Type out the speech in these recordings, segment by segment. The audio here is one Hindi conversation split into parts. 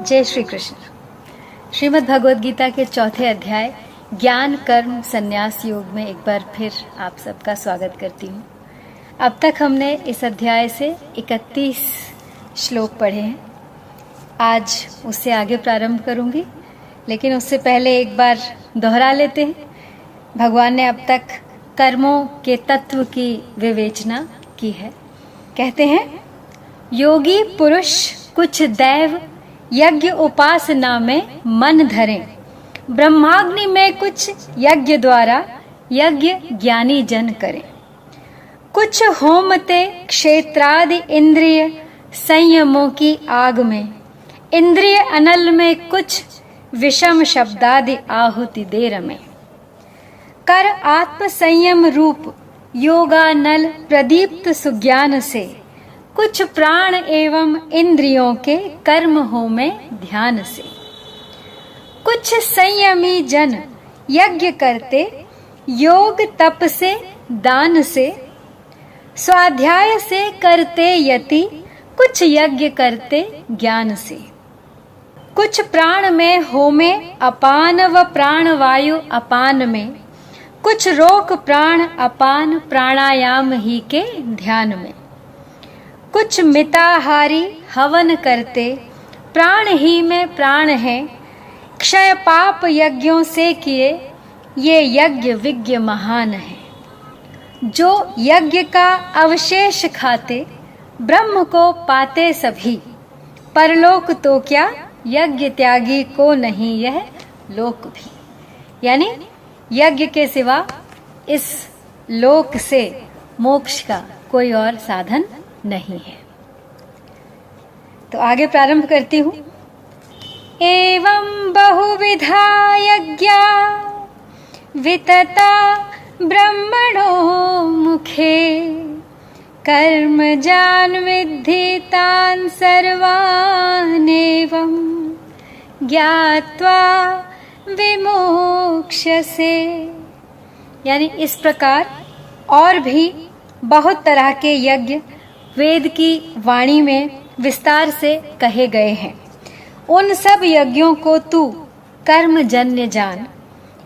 जय श्री कृष्ण। श्रीमद् भगवद गीता के चौथे अध्याय ज्ञान कर्म संन्यास योग में एक बार फिर आप सबका स्वागत करती हूँ। अब तक हमने इस अध्याय से 31 श्लोक पढ़े हैं। आज उससे आगे प्रारंभ करूँगी, लेकिन उससे पहले एक बार दोहरा लेते हैं। भगवान ने अब तक कर्मों के तत्व की विवेचना की है। कहते हैं, योगी पुरुष कुछ दैव यज्ञ उपासना में मन धरें, ब्रह्माग्नि में कुछ यज्ञ द्वारा यज्ञ ज्ञानी जन करें। कुछ होमते क्षेत्रादि इंद्रिय संयमों की आग में, इंद्रिय अनल में कुछ विषम शब्दादि आहुति दे रमें। कर आत्म संयम रूप योगानल प्रदीप्त सुज्ञान से, कुछ प्राण एवं इंद्रियों के कर्म हो में ध्यान से। कुछ संयमी जन यज्ञ करते योग तप से दान से, स्वाध्याय से करते यति कुछ यज्ञ करते ज्ञान से। कुछ प्राण में होमे अपान व प्राण वायु अपान में, कुछ रोक प्राण अपान प्राणायाम ही के ध्यान में। कुछ मिताहारी हवन करते प्राण ही में प्राण है, क्षय पाप यज्ञों से किए ये यज्ञ विज्ञ महान है। जो यज्ञ का अवशेष खाते ब्रह्म को पाते सभी, परलोक तो क्या यज्ञ त्यागी को नहीं यह लोक भी। यानी यज्ञ के सिवा इस लोक से मोक्ष का कोई और साधन नहीं है। तो आगे प्रारंभ करती हूँ। एवं बहुविधा यज्ञा वितता ब्रह्मणो मुखे, कर्म जान विद्धि तान् सर्वान् एवं ज्ञात्वा विमोक्ष्यसे। यानी इस प्रकार और भी बहुत तरह के यज्ञ वेद की वाणी में विस्तार से कहे गए हैं। उन सब यज्ञों को तू कर्मजन्य जान।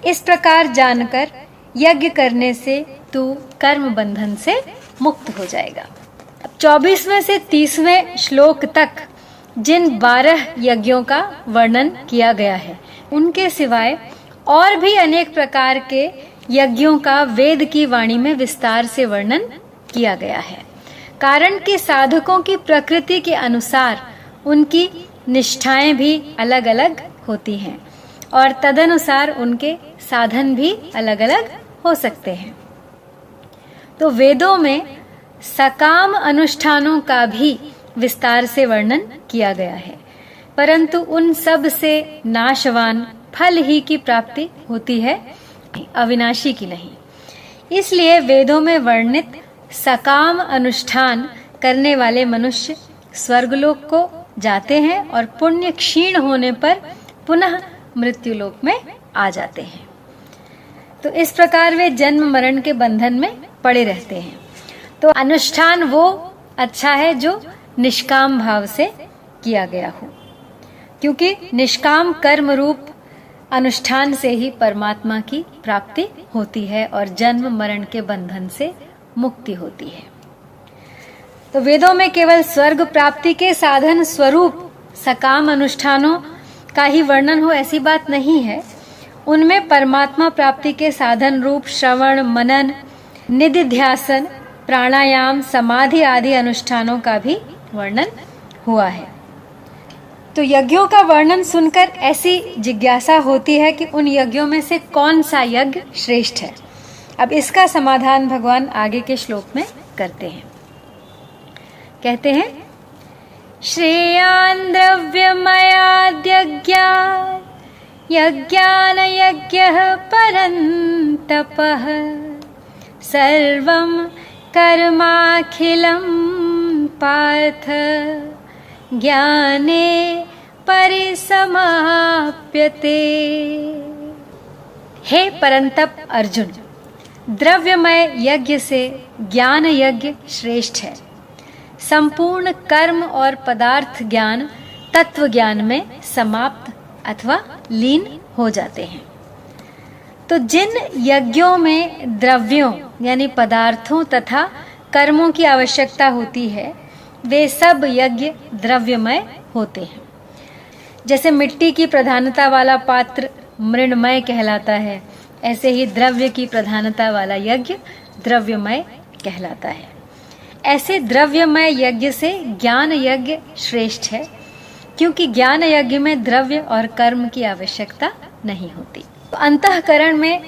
इस प्रकार जानकर यज्ञ करने से तू कर्म बंधन से मुक्त हो जाएगा। अब 24वें से 30वें श्लोक तक जिन 12 यज्ञों का वर्णन किया गया है, उनके सिवाय और भी अनेक प्रकार के यज्ञों का वेद की वाणी में विस्तार से वर्णन किया गया है। कारण कि साधकों की प्रकृति के अनुसार उनकी निष्ठाएं भी अलग अलग होती हैं और तदनुसार उनके साधन भी अलग अलग हो सकते हैं। तो वेदों में सकाम अनुष्ठानों का भी विस्तार से वर्णन किया गया है, परंतु उन सब से नाशवान फल ही की प्राप्ति होती है, अविनाशी की नहीं। इसलिए वेदों में वर्णित सकाम अनुष्ठान करने वाले मनुष्य स्वर्गलोक को जाते हैं और पुण्य क्षीण होने पर पुनः मृत्युलोक में आ जाते हैं। तो इस प्रकार वे जन्म मरण के बंधन में पड़े रहते हैं। तो अनुष्ठान वो अच्छा है जो निष्काम भाव से किया गया हो, क्योंकि निष्काम कर्म रूप अनुष्ठान से ही परमात्मा की प्राप्ति होती है और जन्म मरण के बंधन से मुक्ति होती है। तो वेदों में केवल स्वर्ग प्राप्ति के साधन स्वरूप सकाम अनुष्ठानों का ही वर्णन हो ऐसी बात नहीं है। उनमें परमात्मा प्राप्ति के साधन रूप श्रवण मनन निधिध्यासन प्राणायाम समाधि आदि अनुष्ठानों का भी वर्णन हुआ है। तो यज्ञों का वर्णन सुनकर ऐसी जिज्ञासा होती है कि उन यज्ञों में से कौन सा यज्ञ श्रेष्ठ है। अब इसका समाधान भगवान आगे के श्लोक में करते हैं। कहते हैं, श्रेयान् द्रव्यमयाद्यज्ञात् यज्ञान यज्ञः परन्तपः, सर्वं कर्माखिलं पार्थ ज्ञाने परिसमाप्यते। हे परंतप अर्जुन, द्रव्यमय यज्ञ से ज्ञान यज्ञ श्रेष्ठ है। संपूर्ण कर्म और पदार्थ ज्ञान तत्व ज्ञान में समाप्त अथवा लीन हो जाते हैं। तो जिन यज्ञों में द्रव्यों यानी पदार्थों तथा कर्मों की आवश्यकता होती है, वे सब यज्ञ द्रव्यमय होते हैं। जैसे मिट्टी की प्रधानता वाला पात्र मृण्मय कहलाता है, ऐसे ही द्रव्य की प्रधानता वाला यज्ञ द्रव्यमय कहलाता है। ऐसे द्रव्यमय यज्ञ से ज्ञान यज्ञ श्रेष्ठ है, क्योंकि ज्ञान यज्ञ में द्रव्य और कर्म की आवश्यकता नहीं होती। अंतःकरण में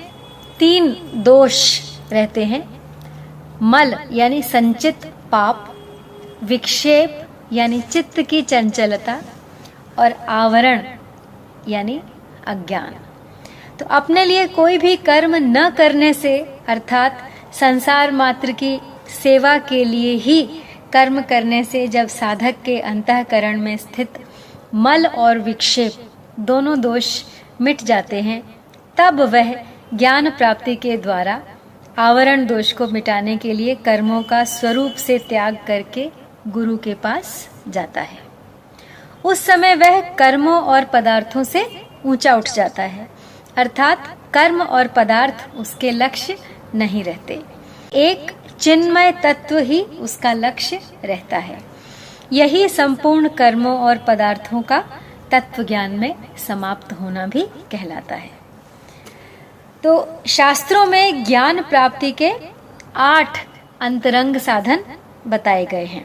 3 दोष रहते हैं। मल यानी संचित पाप, विक्षेप यानी चित्त की चंचलता, और आवरण यानी अज्ञान। तो अपने लिए कोई भी कर्म न करने से, अर्थात संसार मात्र की सेवा के लिए ही कर्म करने से, जब साधक के अंतःकरण में स्थित मल और विक्षेप दोनों दोष मिट जाते हैं, तब वह ज्ञान प्राप्ति के द्वारा आवरण दोष को मिटाने के लिए कर्मों का स्वरूप से त्याग करके गुरु के पास जाता है। उस समय वह कर्मों और पदार्थों से ऊंचा उठ जाता है, अर्थात कर्म और पदार्थ उसके लक्ष्य नहीं रहते। एक चिन्मय तत्व ही उसका लक्ष्य रहता है। यही संपूर्ण कर्मों और पदार्थों का तत्व ज्ञान में समाप्त होना भी कहलाता है। तो शास्त्रों में ज्ञान प्राप्ति के 8 अंतरंग साधन बताए गए हैं।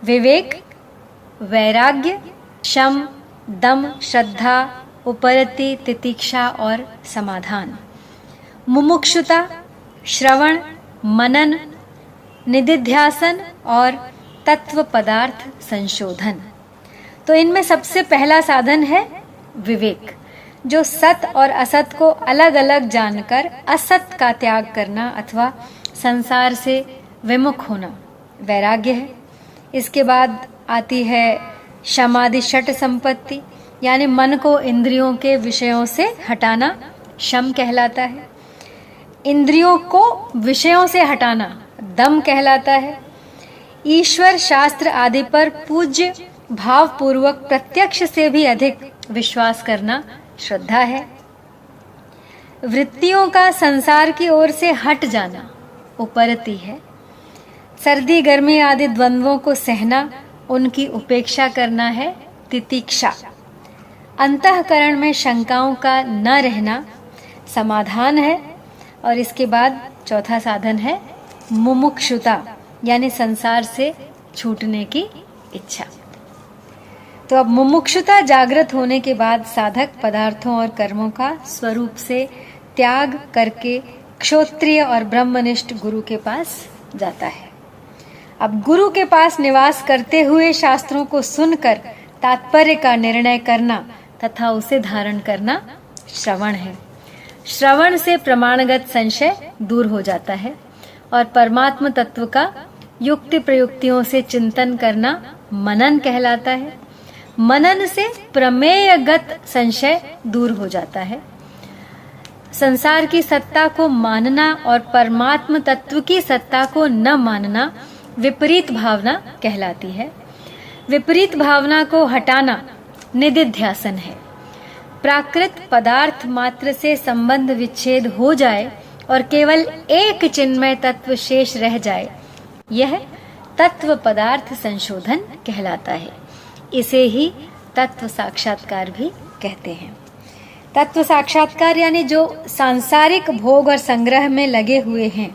विवेक, वैराग्य, शम, दम, श्रद्धा, उपरति, तितिक्षा और समाधान, मुमुक्षुता, श्रवण, मनन, निदिध्यासन और तत्व पदार्थ संशोधन। तो इनमें सबसे पहला साधन है विवेक, जो सत और असत को अलग अलग जानकर असत का त्याग करना अथवा संसार से विमुख होना वैराग्य है। इसके बाद आती है शमादि षट संपत्ति, यानी मन को इंद्रियों के विषयों से हटाना शम कहलाता है। इंद्रियों को विषयों से हटाना दम कहलाता है। ईश्वर शास्त्र आदि पर पूज्य भाव पूर्वक प्रत्यक्ष से भी अधिक विश्वास करना श्रद्धा है। वृत्तियों का संसार की ओर से हट जाना उपरति है। सर्दी गर्मी आदि द्वंद्वों को सहना, उनकी उपेक्षा करना है तितिक्षा। अंतःकरण में शंकाओं का न रहना समाधान है। और इसके बाद चौथा साधन है मुमुक्षुता, यानी संसार से छूटने की इच्छा। तो अब मुमुक्षुता जागृत होने के बाद साधक पदार्थों और कर्मों का स्वरूप से त्याग करके क्षोत्रिय और ब्रह्मनिष्ठ गुरु के पास जाता है। अब गुरु के पास निवास करते हुए शास्त्रों को सुनकर तात्पर्य का निर्णय करना तथा उसे धारण करना श्रवण है। श्रवण से प्रमाणगत संशय दूर हो जाता है और परमात्म तत्व का युक्ति प्रयुक्तियों से चिंतन करना मनन कहलाता है। मनन से प्रमेयगत संशय दूर हो जाता है। संसार की सत्ता को मानना और परमात्म तत्व की सत्ता को न मानना विपरीत भावना कहलाती है। विपरीत भावना को हटाना निदिध्यासन है। प्राकृत पदार्थ मात्र से संबंध विच्छेद हो जाए और केवल एक चिन्मय तत्व शेष रह जाए, यह तत्व पदार्थ संशोधन कहलाता है। इसे ही तत्व साक्षात्कार भी कहते हैं। तत्व साक्षात्कार यानी जो सांसारिक भोग और संग्रह में लगे हुए हैं,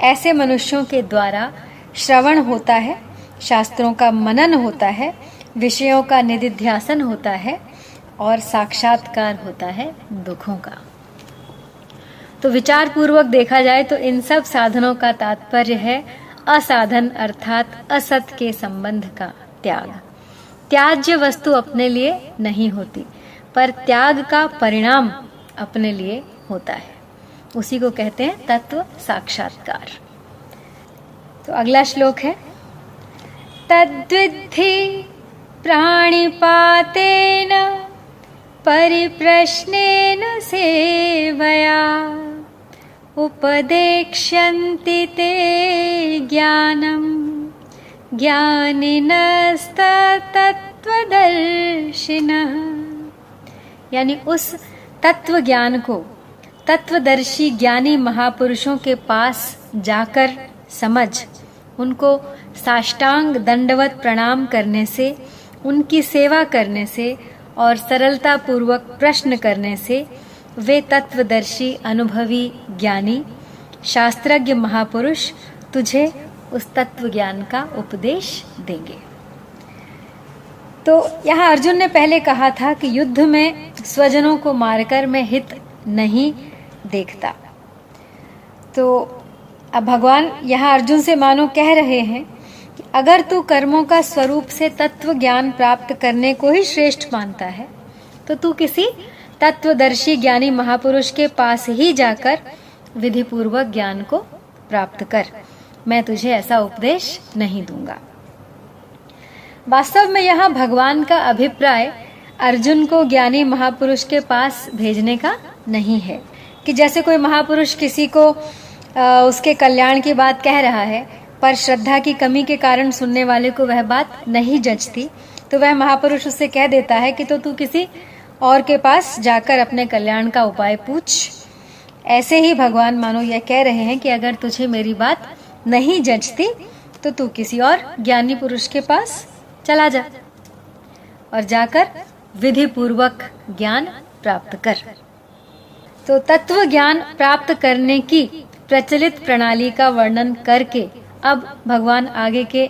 ऐसे मनुष्यों के द्वारा श्रवण होता है, शास्त्रों का मनन होता है, विषयों का निदिध्यासन होता है और साक्षात्कार होता है दुखों का। तो विचार पूर्वक देखा जाए तो इन सब साधनों का तात्पर्य है असाधन अर्थात असत के संबंध का त्याग। त्याज्य वस्तु अपने लिए नहीं होती, पर त्याग का परिणाम अपने लिए होता है। उसी को कहते हैं तत्व साक्षात्कार। तो अगला श्लोक है तद्विद्धि प्राणिपातेन परिप्रश्नेन सेवया उपदेक्ष्यन्ति ते ज्ञानम् ज्ञानिनस्तत्त्वदर्शिनः, यानी उस तत्व ज्ञान को तत्वदर्शी ज्ञानी महापुरुषों के पास जाकर समझ, उनको साष्टांग दंडवत प्रणाम करने से, उनकी सेवा करने से और सरलता पूर्वक प्रश्न करने से वे तत्वदर्शी अनुभवी ज्ञानी शास्त्रज्ञ महापुरुष तुझे उस तत्व ज्ञान का उपदेश देंगे। तो यहाँ अर्जुन ने पहले कहा था कि युद्ध में स्वजनों को मारकर मैं हित नहीं देखता। तो अब भगवान यहाँ अर्जुन से मानो कह रहे हैं कि अगर तू कर्मों का स्वरूप से तत्व ज्ञान प्राप्त करने को ही श्रेष्ठ मानता है तो तू किसी तत्वदर्शी ज्ञानी महापुरुष के पास ही जाकर विधि पूर्वक ज्ञान को प्राप्त कर, मैं तुझे ऐसा उपदेश नहीं दूंगा। वास्तव में यहाँ भगवान का अभिप्राय अर्जुन को ज्ञानी महापुरुष के पास भेजने का नहीं है कि जैसे कोई महापुरुष किसी को उसके कल्याण की बात कह रहा है पर श्रद्धा की कमी के कारण सुनने वाले को वह बात नहीं जचती, तो वह महापुरुष उससे कह देता है कि तो तू किसी और के पास जाकर अपने कल्याण का उपाय पूछ। ऐसे ही भगवान मानो यह कह रहे हैं कि अगर तुझे मेरी बात नहीं जचती तो तू किसी और ज्ञानी पुरुष के पास चला जा और जाकर विधि पूर्वक ज्ञान प्राप्त कर। तो तत्व ज्ञान प्राप्त करने की प्रचलित प्रणाली का वर्णन करके अब भगवान आगे के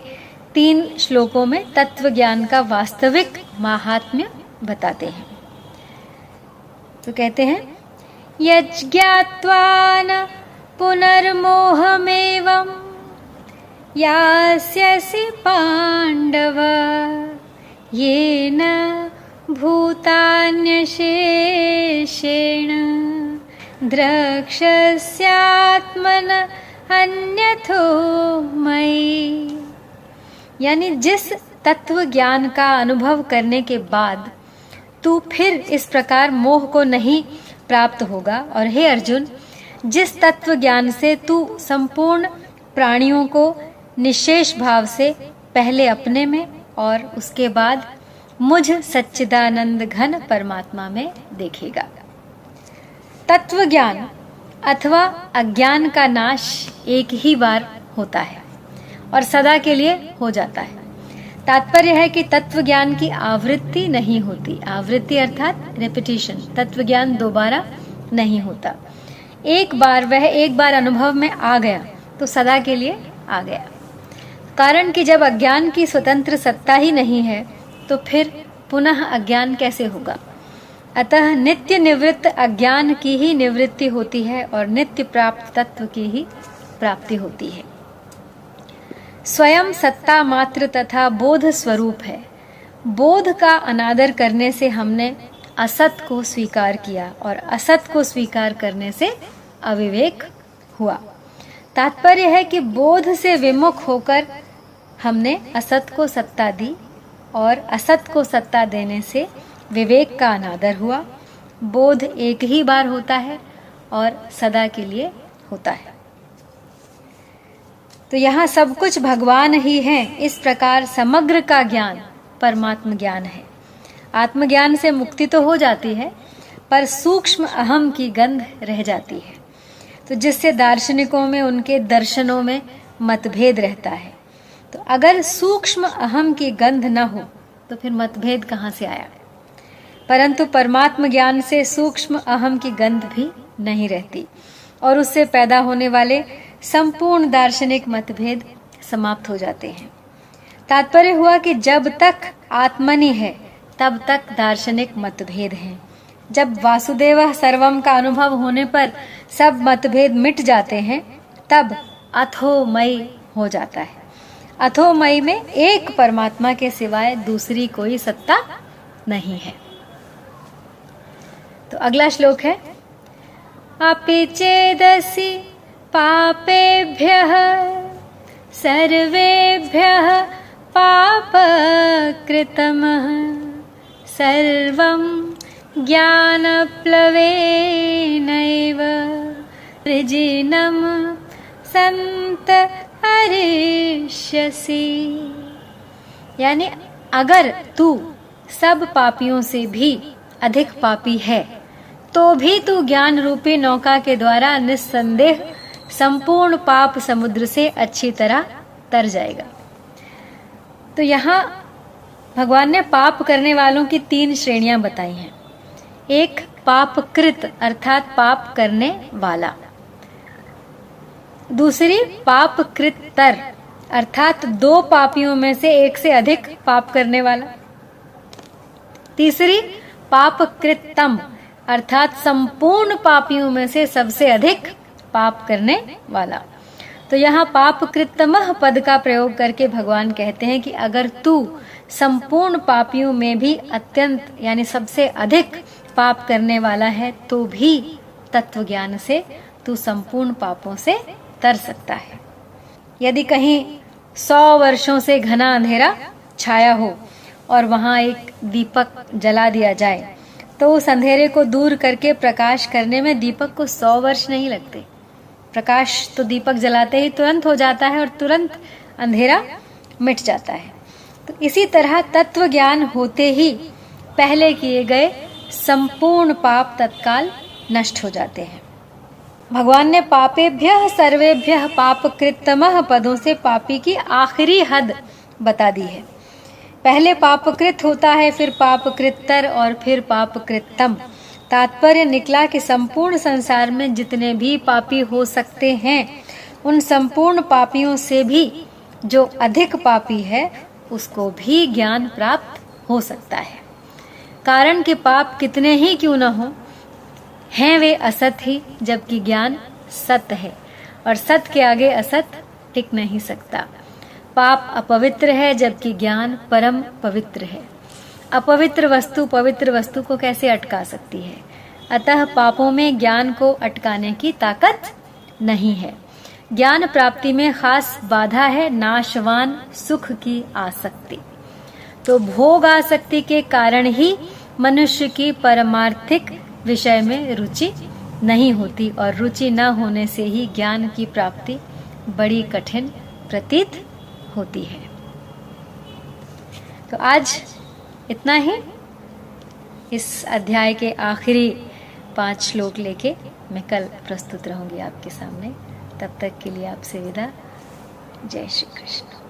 3 श्लोकों में तत्व ज्ञान का वास्तविक माहात्म्य बताते हैं। तो कहते हैं, यज्ञात्वा न पुनर्मोहमेवं यास्यसि पाण्डव येन भूतान्यशेषेण द्रक्ष्यस्यात्मन अन्यथो मयि, यानी जिस तत्व ज्ञान का अनुभव करने के बाद तू फिर इस प्रकार मोह को नहीं प्राप्त होगा। और हे अर्जुन, जिस तत्व ज्ञान से तू संपूर्ण प्राणियों को निशेष भाव से पहले अपने में और उसके बाद मुझ सच्चिदानंद घन परमात्मा में देखेगा। तत्व ज्ञान अथवा अज्ञान का नाश एक ही बार होता है और सदा के लिए हो जाता है। तात्पर्य है कि तत्व ज्ञान की आवृत्ति नहीं होती। आवृत्ति अर्थात रेपिटेशन। तत्व ज्ञान दोबारा नहीं होता। एक बार अनुभव में आ गया तो सदा के लिए आ गया। कारण कि जब अज्ञान की स्वतंत्र सत्ता ही नहीं है तो फिर पुनः अज्ञान कैसे होगा। अतः नित्य निवृत्त अज्ञान की ही निवृत्ति होती है और नित्य प्राप्त तत्व की ही प्राप्ति होती है। स्वयं सत्ता मात्र तथा बोध स्वरूप है। बोध का अनादर करने से हमने असत को स्वीकार किया और असत को स्वीकार करने से अविवेक हुआ। तात्पर्य है कि बोध से विमुख होकर हमने असत को सत्ता दी और असत को सत्ता देने से विवेक का अनादर हुआ। बोध एक ही बार होता है और सदा के लिए होता है। तो यहाँ सब कुछ भगवान ही हैं। इस प्रकार समग्र का ज्ञान परमात्म ज्ञान है। आत्मज्ञान से मुक्ति तो हो जाती है पर सूक्ष्म अहम की गंध रह जाती है, तो जिससे दार्शनिकों में उनके दर्शनों में मतभेद रहता है। तो अगर सूक्ष्म अहम की गंध न हो तो फिर मतभेद कहाँ से आया। परंतु परमात्म ज्ञान से सूक्ष्म अहम की गंध भी नहीं रहती और उससे पैदा होने वाले संपूर्ण दार्शनिक मतभेद समाप्त हो जाते हैं। तात्पर्य हुआ कि जब तक आत्मनि है तब तक दार्शनिक मतभेद हैं। जब वासुदेव सर्वम का अनुभव होने पर सब मतभेद मिट जाते हैं तब अथोमयी हो जाता है। अथोमयी में एक परमात्मा के सिवाय दूसरी कोई सत्ता नहीं है। तो अगला श्लोक है, अपि चेदसि पापेभ्यः सर्वेभ्यः पापकृतमः सर्वं ज्ञानप्लवेनैव वृजिनं सन्त करिष्यसि। यानी अगर तू सब पापियों से भी अधिक पापी है तो भी तू ज्ञान रूपी नौका के द्वारा निस्संदेह संपूर्ण पाप समुद्र से अच्छी तरह तर जाएगा। तो यहाँ भगवान ने पाप करने वालों की 3 श्रेणियां बताई हैं। एक पापकृत अर्थात पाप करने वाला, दूसरी पापकृतर अर्थात 2 पापियों में से एक से अधिक पाप करने वाला, तीसरी पापकृतम अर्थात संपूर्ण पापियों में से सबसे अधिक पाप करने वाला। तो यहाँ पापकृतमः पद का प्रयोग करके भगवान कहते हैं कि अगर तू संपूर्ण पापियों में भी अत्यंत यानी सबसे अधिक पाप करने वाला है तो भी तत्व ज्ञान से तू संपूर्ण पापों से तर सकता है। यदि कहीं 100 वर्षों से घना अंधेरा छाया हो और वहां एक दीपक जला दिया जाए तो उस अंधेरे को दूर करके प्रकाश करने में दीपक को 100 वर्ष नहीं लगते। प्रकाश तो दीपक जलाते ही तुरंत हो जाता है और तुरंत अंधेरा मिट जाता है। तो इसी तरह तत्व ज्ञान होते ही पहले किए गए संपूर्ण पाप तत्काल नष्ट हो जाते हैं। भगवान ने पापेभ्यः सर्वेभ्यः पापकृतमः पदों से पापी की आखिरी हद बता दी है। पहले पापकृत होता है, फिर पापकृतर और फिर पापकृतम। तात्पर्य निकला कि संपूर्ण संसार में जितने भी पापी हो सकते हैं उन संपूर्ण पापियों से भी जो अधिक पापी है उसको भी ज्ञान प्राप्त हो सकता है। कारण कि पाप कितने ही क्यों न हो हैं वे असत ही, जबकि ज्ञान सत्य है और सत्य के आगे असत टिक नहीं सकता। पाप अपवित्र है जबकि ज्ञान परम पवित्र है। अपवित्र वस्तु पवित्र वस्तु को कैसे अटका सकती है? अतः पापों में ज्ञान को अटकाने की ताकत नहीं है। ज्ञान प्राप्ति में खास बाधा है नाशवान सुख की आसक्ति। तो भोग आसक्ति के कारण ही मनुष्य की परमार्थिक विषय में रुचि नहीं होती और रुचि न होने से ही ज्ञान की प्राप्ति बड़ी कठिन प्रतीत होती है। तो आज इतना ही। इस अध्याय के आखिरी 5 श्लोक लेके मैं कल प्रस्तुत रहूंगी आपके सामने। तब तक के लिए आपसे विदा। जय श्री कृष्ण।